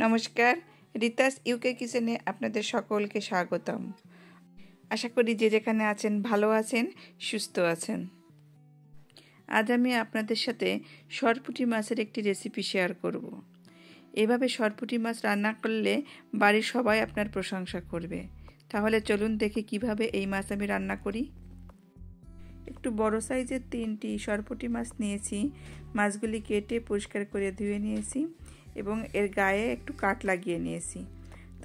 নমস্কার, রিতাস ইউকে কিচেনে আপনাদের সকলকে স্বাগতম। আশা করি যে যেখানে আছেন ভালো আছেন, সুস্থ আছেন। আজ আমি আপনাদের সাথে সরপুঁটি মাছের একটি রেসিপি শেয়ার করব। এভাবে সরপুঁটি মাছ রান্না করলে বাড়ির সবাই আপনার প্রশংসা করবে। তাহলে চলুন দেখি কিভাবে এই মাছ আমি রান্না করি। একটু বড় সাইজের 3টি সরপুঁটি মাছ নিয়েছি। মাছগুলি কেটে পরিষ্কার করে ধুয়ে নিয়েছি এবং এর গায়ে একটু কাট লাগিয়ে নিয়েছি।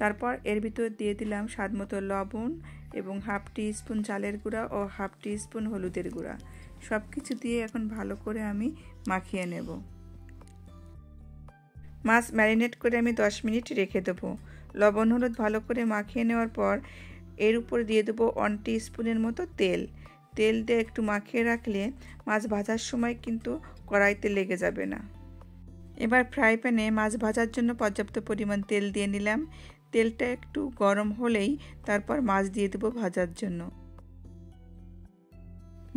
তারপর এর ভিতর দিয়ে দিলাম স্বাদমতো লবণ এবং হাফ টি স্পুন চালের গুঁড়া ও হাফ টি স্পুন হলুদের গুঁড়া। সব কিছু দিয়ে এখন ভালো করে আমি মাখিয়ে নেব। মাছ ম্যারিনেট করে আমি 10 মিনিট রেখে দেবো। লবণ হলুদ ভালো করে মাখিয়ে নেওয়ার পর এর উপর দিয়ে দেবো 1 টি স্পুনের মতো তেল দিয়ে একটু মাখিয়ে রাখলে মাছ ভাজার সময় কিন্তু কড়াইতে লেগে যাবে না। এবার ফ্রাই প্যানে মাছ ভাজার জন্য পর্যাপ্ত পরিমাণ তেল দিয়ে নিলাম। তেলটা একটু গরম হলেই তারপর মাছ দিয়ে দেবো ভাজার জন্য।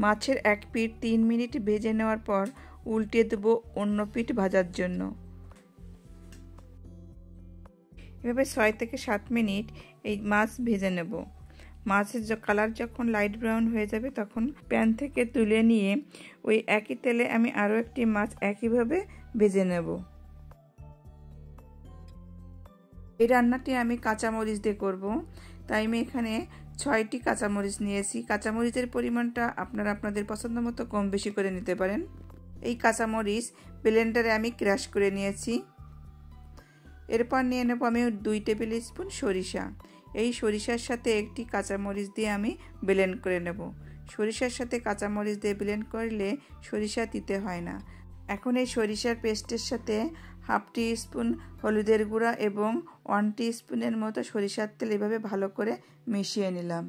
মাছের এক পিঠ 3 মিনিট ভেজে নেওয়ার পর উল্টে দেবো অন্য পিঠ ভাজার জন্য। এভাবে 6 থেকে 7 মিনিট এই মাছ ভেজে নেব। মাছের কালার যখন লাইট ব্রাউন হয়ে যাবে তখন প্যান থেকে তুলে নিয়ে ওই একই তেলে আমি আরও একটি মাছ একইভাবে ভেজে নেব। এই রান্নাটি আমি কাঁচামরিচ দিয়ে করব, তাই আমি এখানে 6টি কাঁচামরিচ নিয়েছি। কাঁচামরিচের পরিমাণটা আপনারা আপনাদের পছন্দ মতো কম বেশি করে নিতে পারেন। এই কাঁচামরিচ ব্লেন্ডারে আমি ক্রাশ করে নিয়েছি। এরপর নিয়ে নেব আমি 2 টেবিল স্পুন সরিষা। এই সরিষার সাথে একটি কাঁচামরিচ দিয়ে আমি ব্লেন্ড করে নেব। সরিষার সাথে কাঁচামরিচ দিয়ে ব্লেন্ড করলে সরিষা দিতে হয় না। এখন এই সরিষার পেস্টের সাথে হাফ টি স্পুন হলুদের গুঁড়া এবং 1 টি স্পুনের মতো সরিষার তেল এভাবে ভালো করে মিশিয়ে নিলাম।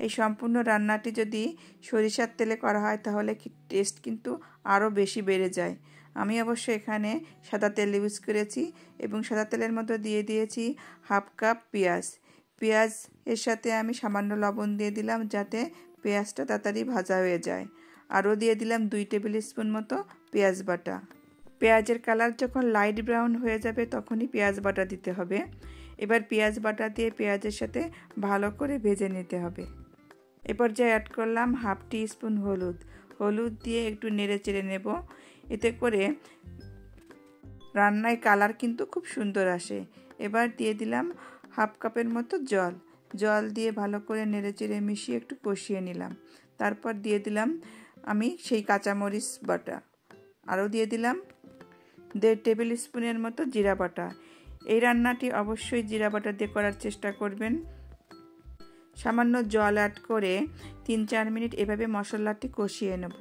এই সম্পূর্ণ রান্নাটি যদি সরিষার তেলে করা হয় তাহলে টেস্ট কিন্তু আরও বেশি বেড়ে যায়। আমি অবশ্য এখানে সাদা তেল ইউজ করেছি এবং সাদা তেলের মধ্যে দিয়ে দিয়েছি হাফ কাপ পেঁয়াজ এর সাথে আমি সামান্য লবণ দিয়ে দিলাম যাতে পেঁয়াজটা তাড়াতাড়ি ভাজা হয়ে যায়। আরও দিয়ে দিলাম 2 টেবিল স্পুন মতো পেঁয়াজ বাটা। পেঁয়াজের কালার যখন লাইট ব্রাউন হয়ে যাবে তখনই পেঁয়াজ বাটা দিতে হবে। এবার পেঁয়াজ বাটা দিয়ে পেঁয়াজের সাথে ভালো করে ভেজে নিতে হবে। এরপর যা অ্যাড করলাম হাফ টি স্পুন হলুদ দিয়ে একটু নেড়ে চেড়ে নেব। এতে করে রান্নায় কালার কিন্তু খুব সুন্দর আসে। এবার দিয়ে দিলাম হাফ কাপের মতো জল দিয়ে ভালো করে নেড়ে চেড়ে মিশিয়ে একটু কষিয়ে নিলাম। তারপর দিয়ে দিলাম আমি সেই কাঁচামরিচ বাটা। আরও দিয়ে দিলাম 1.5 টেবিল স্পুনের মতো জিরা বাটা। এই রান্নাটি অবশ্যই জিরা বাটা দিয়ে করার চেষ্টা করবেন। সামান্য জল অ্যাড করে 3-4 মিনিট এভাবে মশলাটি কষিয়ে নেব।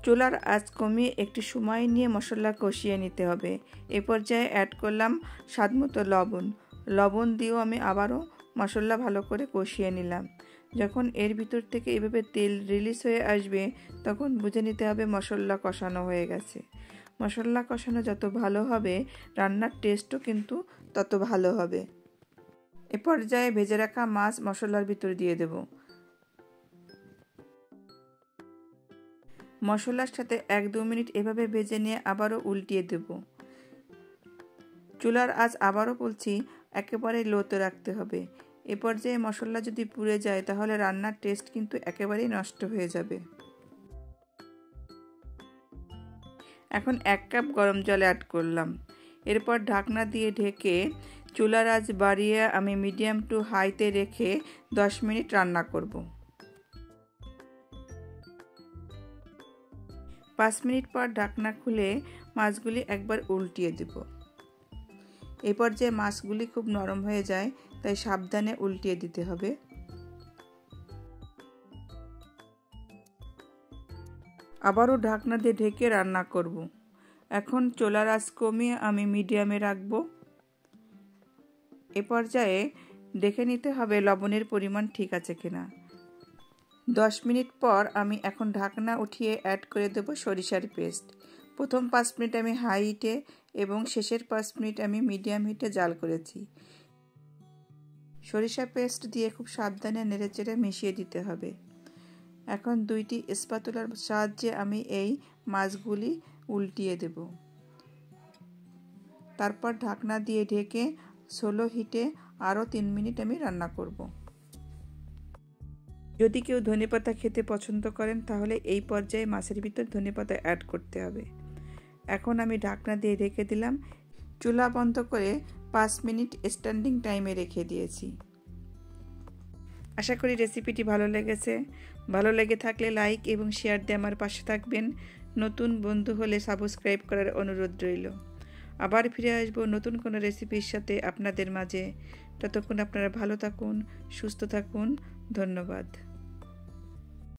চুলার আঁচ কমিয়ে একটু সময় নিয়ে মশলা কষিয়ে নিতে হবে। এ পর্যায়ে অ্যাড করলাম স্বাদমতো লবণ দিয়েও আমি আবারও মশলা ভালো করে কষিয়ে নিলাম। যখন এর ভিতর থেকে এভাবে তেল রিলিজ হয়ে আসবে তখন বুঝে নিতে হবে মশলা কষানো হয়ে গেছে। মশলা কষানো যত ভালো হবে রান্নার টেস্টও কিন্তু তত ভালো হবে। এ পর্যায়ে ভেজে রাখা মাছ মশলার ভিতর দিয়ে দেব। মশলার সাথে 1-2 মিনিট এভাবে ভেজে নিয়ে আবারও উল্টিয়ে দেব। চুলার আঁচ আবারও বলছি একেবারে লোতে রাখতে হবে। এ পর্যায়ে মশলা যদি পুড়ে যায় তাহলে রান্নার টেস্ট কিন্তু একেবারেই নষ্ট হয়ে যাবে। এখন 1 কাপ গরম জল অ্যাড করলাম। এরপর ঢাকনা দিয়ে ঢেকে চুলার আঁচ বাড়িয়ে আমি মিডিয়াম টু হাইতে রেখে 10 মিনিট রান্না করব। 5 মিনিট পর ঢাকনা খুলে মাছগুলি একবার উল্টিয়ে দেব। এই পর্যায়ে মাছগুলি খুব নরম হয়ে যায়, তাই সাবধানে উল্টিয়ে দিতে হবে। আবারও ঢাকনা দিয়ে ঢেকে রান্না করব। এখন চুলার আঁচ কমিয়ে আমি মিডিয়ামে রাখব। এ পর্যায়ে দেখে নিতে হবে লবণের পরিমাণ ঠিক আছে কিনা। 10 মিনিট পর আমি এখন ঢাকনা উঠিয়ে অ্যাড করে দেব সরিষার পেস্ট। প্রথম 5 মিনিট আমি হাই হিটে এবং শেষের 5 মিনিট আমি মিডিয়াম হিটে জাল করেছি। সরিষা পেস্ট দিয়ে খুব সাবধানে নেড়েচেড়ে মিশিয়ে দিতে হবে। এখন 2টি স্প্যাটুলার সাহায্যে আমি এই মাছগুলি উল্টিয়ে দেব। তারপর ঢাকনা দিয়ে ঢেকে স্লো হিটে আরও 3 মিনিট আমি রান্না করব। যদি কেউ ধনেপাতা খেতে পছন্দ করেন তাহলে এই পর্যায়ে মাছের ভিতর ধনেপাতা অ্যাড করতে হবে। এখন আমি ঢাকনা দিয়ে ঢেকে দিলাম। চুলা বন্ধ করে 5 মিনিট স্ট্যান্ডিং টাইমে রেখে দিয়েছি। আশা করি রেসিপিটি ভালো লেগেছে। ভালো লেগে থাকলে লাইক এবং শেয়ার দিয়ে আমার পাশে থাকবেন। নতুন বন্ধু হলে সাবস্ক্রাইব করার অনুরোধ রইল। আবার ফিরে আসবো নতুন কোনো রেসিপির সাথে আপনাদের মাঝে। ততক্ষণ আপনারা ভালো থাকুন, সুস্থ থাকুন। ধন্যবাদ।